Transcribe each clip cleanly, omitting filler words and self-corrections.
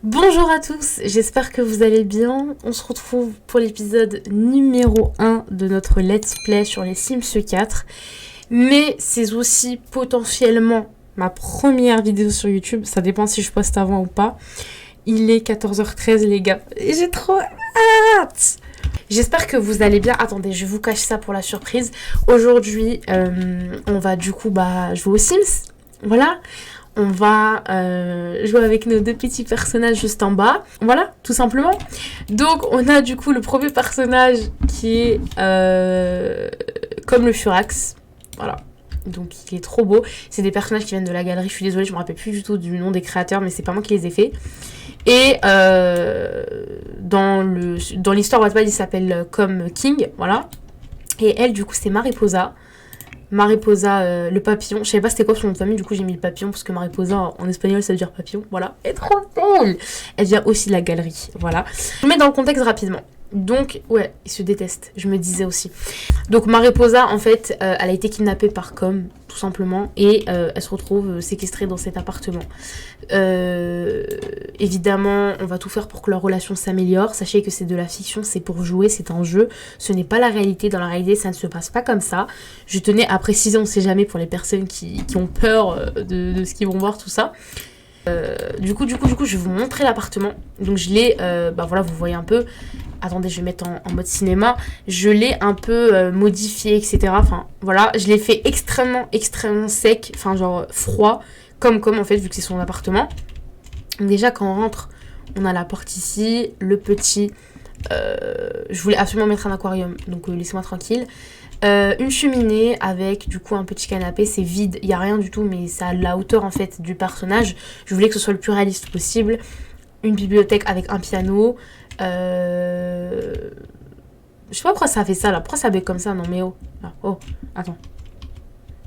Bonjour à tous, j'espère que vous allez bien. On se retrouve pour l'épisode numéro 1 de notre let's play sur les Sims 4. Mais c'est aussi potentiellement ma première vidéo sur YouTube. Ça dépend si je poste avant ou pas. Il est 14h13 les gars. Et j'ai trop hâte. J'espère que vous allez bien. Attendez, je vous cache ça pour la surprise. Aujourd'hui, on va du coup jouer aux Sims. Voilà. On va jouer avec nos deux petits personnages juste en bas. Voilà, tout simplement. Donc, on a du coup le premier personnage qui est comme le Furax. Voilà. Donc, il est trop beau. C'est des personnages qui viennent de la galerie. Je suis désolée, je me rappelle plus du tout du nom des créateurs, mais c'est pas moi qui les ai faits. Et dans l'histoire Wattpad, il s'appelle comme King. Voilà. Et elle, du coup, c'est Mariposa. Mariposa, le papillon. Je savais pas c'était quoi son nom de famille, du coup j'ai mis le papillon parce que Mariposa en espagnol ça veut dire papillon. Voilà. Elle est trop belle. Elle vient aussi de la galerie. Voilà. Je mets dans le contexte rapidement. Donc, ouais, ils se détestent. Je me disais aussi. Donc, Mariposa, en fait, elle a été kidnappée par Com, tout simplement. Et elle se retrouve séquestrée dans cet appartement. Évidemment, on va tout faire pour que leur relation s'améliore. Sachez que c'est de la fiction, c'est pour jouer, c'est un jeu. Ce n'est pas la réalité. Dans la réalité, ça ne se passe pas comme ça. Je tenais à préciser, on ne sait jamais pour les personnes qui ont peur de ce qu'ils vont voir, tout ça. Du coup, je vais vous montrer l'appartement. Donc, je l'ai, voilà, vous voyez un peu. Attendez, je vais mettre en mode cinéma. Je l'ai un peu modifié, etc. Enfin, voilà, je l'ai fait extrêmement sec. Enfin, genre froid. Comme en fait, vu que c'est son appartement. Donc déjà, quand on rentre, on a la porte ici. Le petit... je voulais absolument mettre un aquarium. Donc, laissez-moi tranquille. Une cheminée avec du coup un petit canapé, c'est vide, il n'y a rien du tout, mais ça a la hauteur en fait du personnage. Je voulais que ce soit le plus réaliste possible. Une bibliothèque avec un piano. Je sais pas pourquoi ça fait ça là, pourquoi ça bug comme ça, non mais oh, là. Oh, attends.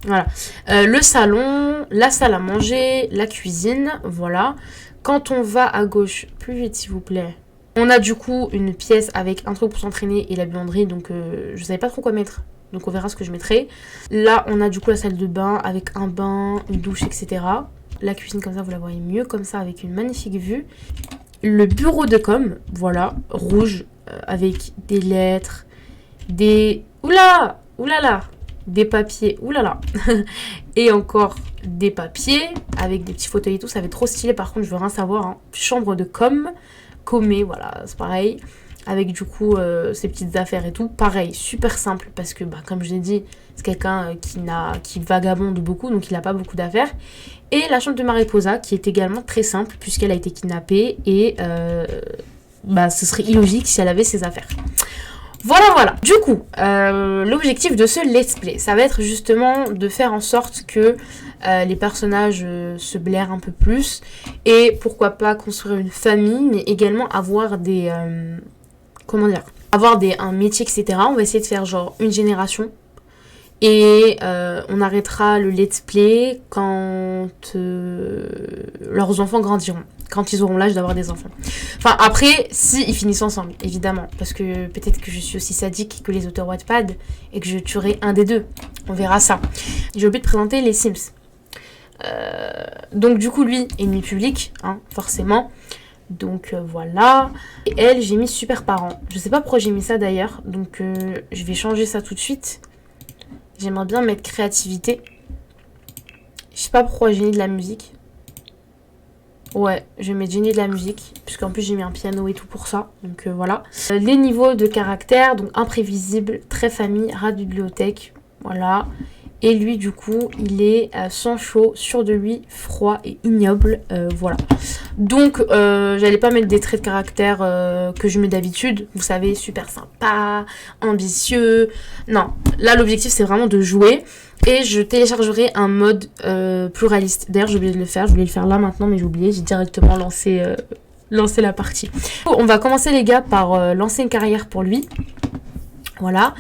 Voilà. Le salon, la salle à manger, la cuisine, voilà. Quand on va à gauche, plus vite s'il vous plaît. On a du coup une pièce avec un truc pour s'entraîner et la buanderie, donc je savais pas trop quoi mettre. Donc on verra ce que je mettrai. Là, on a du coup la salle de bain avec un bain, une douche, etc. La cuisine comme ça, vous la voyez mieux comme ça avec une magnifique vue. Le bureau de com, voilà, rouge, avec des lettres, des... Oula, oulala, des papiers, oulala. Et encore des papiers avec des petits fauteuils et tout, ça va être trop stylé. Par contre, je veux rien savoir, hein. Chambre de com, comé, voilà, c'est pareil. Avec du coup ses petites affaires et tout. Pareil, super simple parce que comme je l'ai dit, c'est quelqu'un qui vagabonde beaucoup, donc il n'a pas beaucoup d'affaires. Et la chambre de Mariposa qui est également très simple puisqu'elle a été kidnappée et ce serait illogique si elle avait ses affaires. Voilà. Du coup, l'objectif de ce let's play, ça va être justement de faire en sorte que les personnages se blairent un peu plus et pourquoi pas construire une famille, mais également avoir des... un métier, etc. On va essayer de faire genre une génération. Et on arrêtera le let's play quand leurs enfants grandiront. Quand ils auront l'âge d'avoir des enfants. Enfin, après, si ils finissent ensemble, évidemment. Parce que peut-être que je suis aussi sadique que les auteurs Wattpad et que je tuerai un des deux. On verra ça. J'ai oublié de présenter les Sims. Donc du coup, lui, ennemi public, hein, forcément. Donc voilà. Et elle, j'ai mis super parent. Je sais pas pourquoi j'ai mis ça d'ailleurs. Donc je vais changer ça tout de suite. J'aimerais bien mettre créativité. Je sais pas pourquoi j'ai mis de la musique. Ouais, je vais mettre génie de la musique. Puisqu'en plus j'ai mis un piano et tout pour ça. Donc voilà. Les niveaux de caractère. Donc imprévisible, très famille, rat de bibliothèque. Voilà. Et lui, du coup, il est sans chaud, sûr de lui, froid et ignoble. Voilà. Donc, j'allais pas mettre des traits de caractère que je mets d'habitude. Vous savez, super sympa, ambitieux. Non, là, l'objectif, c'est vraiment de jouer. Et je téléchargerai un mode plus réaliste. D'ailleurs, j'ai oublié de le faire. Je voulais le faire là maintenant, mais j'ai oublié. J'ai directement lancé la partie. On va commencer, les gars, par lancer une carrière pour lui. Voilà.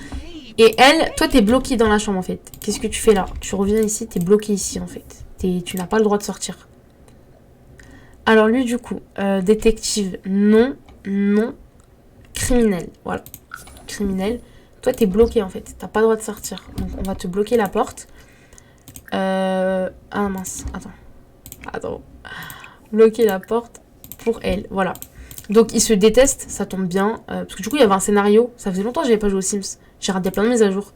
Et elle, toi t'es bloqué dans la chambre en fait. Qu'est-ce que tu fais là? Tu reviens ici, t'es bloqué ici en fait. Tu n'as pas le droit de sortir. Alors lui du coup, détective, non. Criminel, voilà. Criminel. Toi t'es bloqué en fait, t'as pas le droit de sortir. Donc on va te bloquer la porte. Ah mince, attends. Bloquer la porte pour elle. Voilà. Donc ils se détestent, ça tombe bien. Parce que du coup il y avait un scénario. Ça faisait longtemps que j'avais pas joué aux Sims. J'ai raté plein de mises à jour.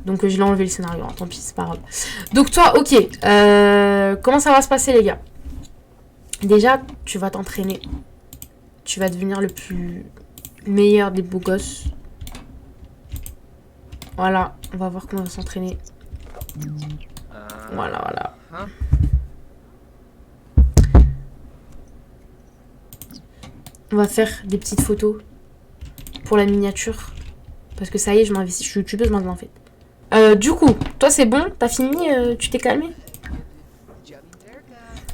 Donc je l'ai enlevé le scénario. Hein, tant pis, c'est pas grave. Donc toi, ok. Comment ça va se passer les gars? Déjà, tu vas t'entraîner. Tu vas devenir le plus meilleur des beaux gosses. Voilà, on va voir comment on va s'entraîner. Voilà, voilà. On va faire des petites photos pour la miniature. Parce que ça y est, je m'investis. Je suis youtubeuse maintenant en fait. Du coup, toi c'est bon? T'as fini? Tu t'es calmé?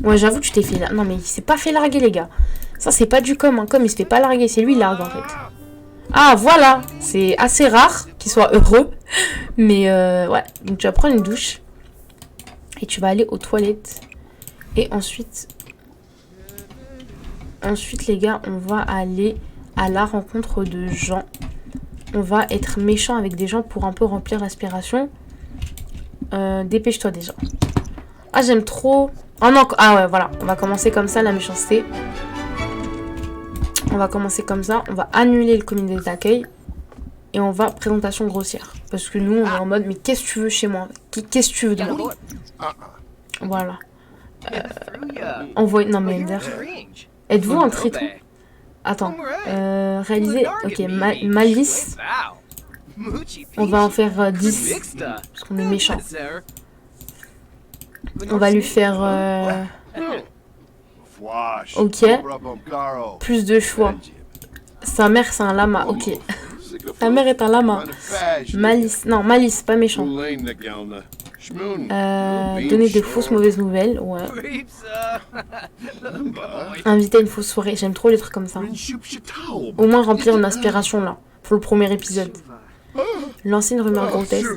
Ouais, j'avoue, tu t'es fait larguer. Non, mais il s'est pas fait larguer, les gars. Ça, c'est pas du com. Hein. Comme il se fait pas larguer, c'est lui il largue en fait. Ah, voilà. C'est assez rare qu'il soit heureux. Mais ouais. Donc, tu vas prendre une douche. Et tu vas aller aux toilettes. Et ensuite, les gars, on va aller à la rencontre de gens. On va être méchant avec des gens pour un peu remplir l'aspiration. Dépêche-toi déjà. Ah, j'aime trop. Oh non, ah ouais, voilà. On va commencer comme ça, la méchanceté. On va commencer comme ça. On va annuler le comité d'accueil. Et on va présentation grossière. Parce que nous, on est en mode, mais qu'est-ce que tu veux chez moi? Qu'est-ce que tu veux de moi? Voilà. Envoyer... Non, mais êtes-vous un triton? Attends. Réaliser... Ok, malice. On va en faire 10. Parce qu'on est méchant. On va lui faire... Ok. Plus de choix. Sa mère, c'est un lama. Ok. Sa mère est un lama. Malice. Non, malice, pas méchant. Donner des fausses mauvaises nouvelles. Ouais. Inviter à une fausse soirée. J'aime trop les trucs comme ça. Au moins remplir une inspiration là. Pour le premier épisode. Lancer une rumeur grotesque.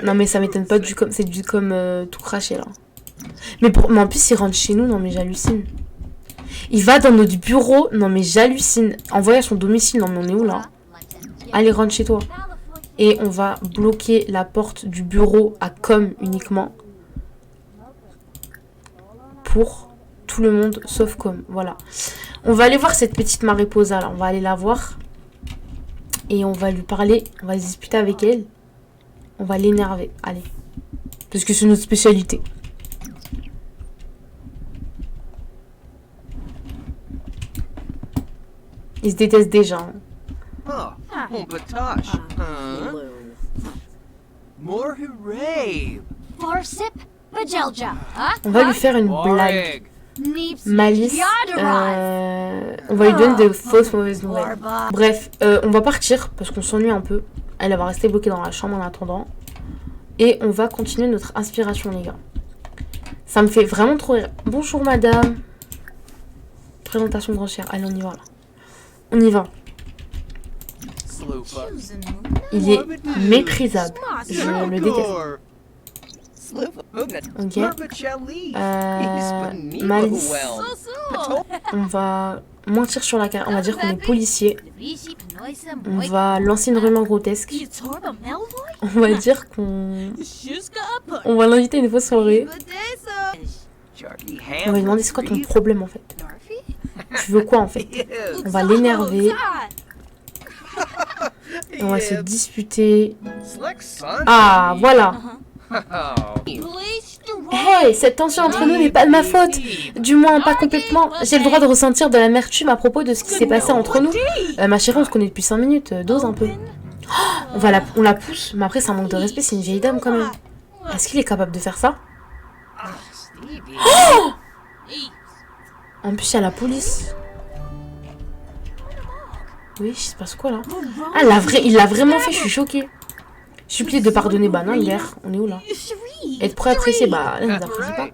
Non mais ça m'étonne pas du com. C'est du com tout craché là. Mais en plus il rentre chez nous. Non mais j'hallucine. Il va dans notre bureau. Non mais j'hallucine. Envoyer à son domicile. Non mais on est où là? Allez rentre chez toi. Et on va bloquer la porte du bureau à com uniquement. Pour tout le monde sauf com. Voilà. On va aller voir cette petite Mariposa là. On va aller la voir. Et on va lui parler. On va se disputer avec elle. On va l'énerver. Allez. Parce que c'est notre spécialité. Ils se détestent déjà. Hein. On va lui faire une blague. Malice. On va lui donner de fausses mauvaises nouvelles. Bref, on va partir parce qu'on s'ennuie un peu. Elle va rester bloquée dans la chambre en attendant. Et on va continuer notre inspiration, les gars. Ça me fait vraiment trop rire. Bonjour, madame. Présentation grossière. Allez, on y va, là. On y va. Il est méprisable. Je le déteste. Ok. Malice. On va mentir sur la carte. On va dire qu'on est policier. On va lancer une rumeur grotesque. On va dire qu'on... On va l'inviter à une fausse soirée. On va lui demander c'est quoi ton problème en fait. Tu veux quoi en fait? On va l'énerver. On va se disputer. Ah, voilà. Hey, cette tension entre nous n'est pas de ma faute. Du moins, pas complètement. J'ai le droit de ressentir de l'amertume à propos de ce qui s'est passé entre nous. Ma chérie, on se connaît depuis 5 minutes. Dose un peu. Oh, on la pousse. Mais après, c'est un manque de respect. C'est une vieille dame quand même. Est-ce qu'il est capable de faire ça? Oh, en plus, il y a la police. Oui, il se passe quoi là? Ah, il l'a vraiment fait, je suis choquée. Supplier de pardonner, bah non, hier. On est où là? Être prêt à apprécier, bah là, il nous apprécie pas.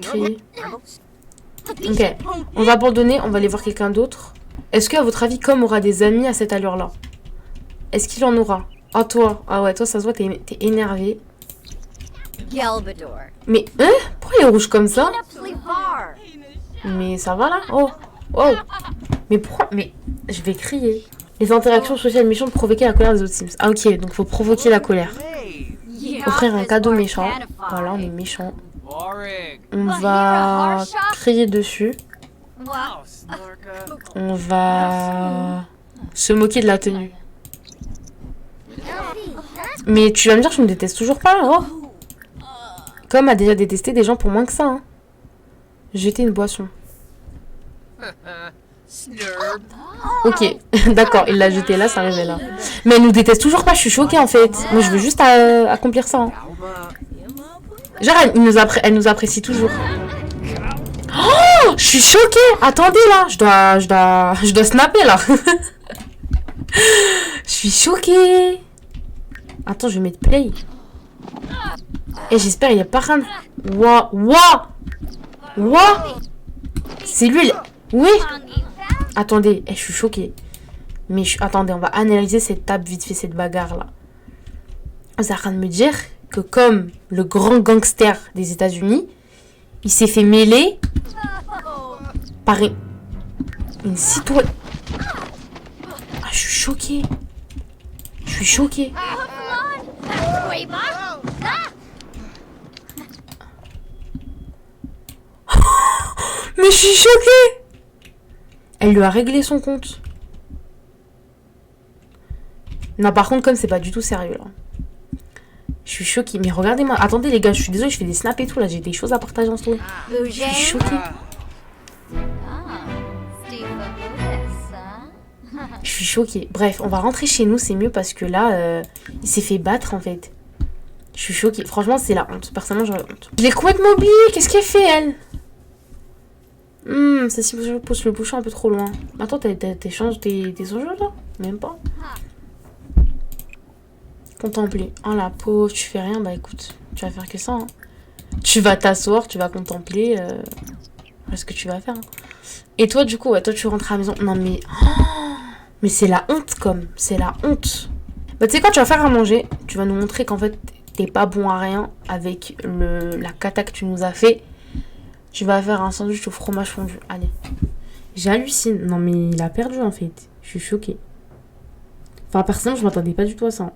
Crier. Ok, on va abandonner, on va aller voir quelqu'un d'autre. Est-ce que, à votre avis, Com aura des amis à cette allure-là? Est-ce qu'il en aura? Ah, toi. Ah ouais, toi, ça se voit, t'es énervé. Mais, hein? Pourquoi il est rouge comme ça? Mais ça va là? Oh, oh. Mais pourquoi? Mais je vais crier. Les interactions sociales méchantes provoquer la colère des autres Sims. Ah ok, donc faut provoquer la colère. offrir un cadeau méchant. Voilà, on est méchant. On va crier dessus. On va se moquer de la tenue. Mais tu vas me dire que je me déteste toujours pas, oh. Comme a déjà détesté des gens pour moins que ça, hein. Jeter une boisson. Ok, d'accord, il l'a jeté là, ça arrivait là. Mais elle nous déteste toujours pas, je suis choquée en fait. Moi je veux juste accomplir ça, hein. Genre elle nous apprécie toujours. Oh, je suis choquée. Attendez là, je dois snapper là. Je suis choquée. Attends, je vais mettre play. Et j'espère il y a pas rien. Ouah. C'est lui. Oui. Attendez, je suis choquée. Mais attendez, on va analyser cette table vite fait, cette bagarre là. Vous êtes en train de me dire que comme le grand gangster des États-Unis, il s'est fait mêler par une citoyenne. Ah, je suis choquée. Je suis choquée. Mais je suis choquée. Elle lui a réglé son compte. Non, par contre, comme c'est pas du tout sérieux là. Je suis choquée. Mais regardez-moi. Attendez les gars, je suis désolée, je fais des snaps et tout là. J'ai des choses à partager en story. Je suis choquée. Je suis choquée. Bref, on va rentrer chez nous, c'est mieux parce que là, il s'est fait battre en fait. Je suis choquée. Franchement, c'est la honte. Personnellement, j'aurais honte. Je l'ai complètement oublié. Qu'est-ce qu'elle fait, elle? Ça si je pousse le bouchon un peu trop loin. Attends, t'échanges tes enjeux là? Même pas. Contempler. Oh la pauvre, tu fais rien. Bah écoute, tu vas faire que ça. Hein. Tu vas t'asseoir, tu vas contempler. Ce que tu vas faire. Hein. Et toi, du coup, ouais, toi, tu rentres à la maison. Non, mais. Oh, mais c'est la honte, comme. C'est la honte. Bah, tu sais quoi, tu vas faire à manger. Tu vas nous montrer qu'en fait, t'es pas bon à rien avec la cata que tu nous as fait. Tu vas faire un sandwich au fromage fondu. Allez. J'hallucine. Non, mais il a perdu, en fait. Je suis choquée. Enfin, personnellement, je m'attendais pas du tout à ça.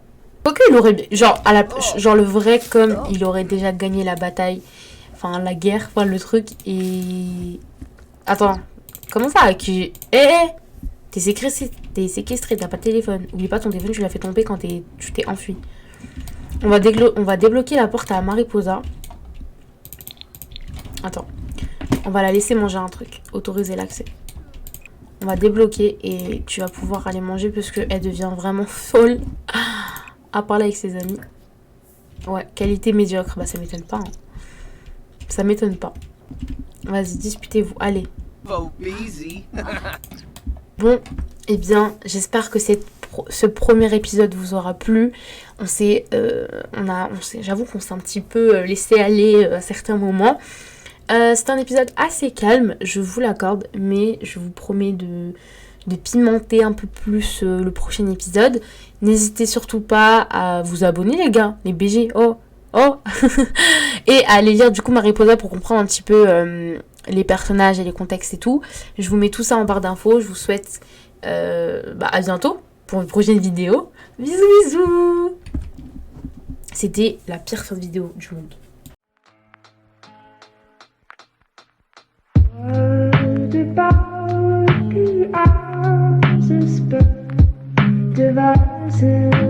Ok, il aurait. Genre, le vrai, comme il aurait déjà gagné la bataille. Enfin, la guerre, enfin, le truc. Et. Attends. Comment ça? T'es séquestré, t'as pas de téléphone. Oublie pas ton téléphone, tu l'as fait tomber quand tu t'es enfui. On va débloquer la porte à Mariposa. Attends. On va la laisser manger un truc. Autoriser l'accès. On va débloquer et tu vas pouvoir aller manger parce qu'elle devient vraiment folle à parler avec ses amis. Ouais, qualité médiocre. Bah ça m'étonne pas. Hein. Ça m'étonne pas. Vas-y, disputez-vous. Allez. Bon, eh bien, j'espère que ce premier épisode vous aura plu. J'avoue qu'on s'est un petit peu laissé aller à certains moments. C'est un épisode assez calme, je vous l'accorde, mais je vous promets de pimenter un peu plus le prochain épisode. N'hésitez surtout pas à vous abonner les gars, les BG, oh et à aller lire du coup Mariposa pour comprendre un petit peu les personnages et les contextes et tout. Je vous mets tout ça en barre d'infos, je vous souhaite à bientôt pour une prochaine vidéo. Bisous bisous. C'était la pire fin de vidéo du monde. De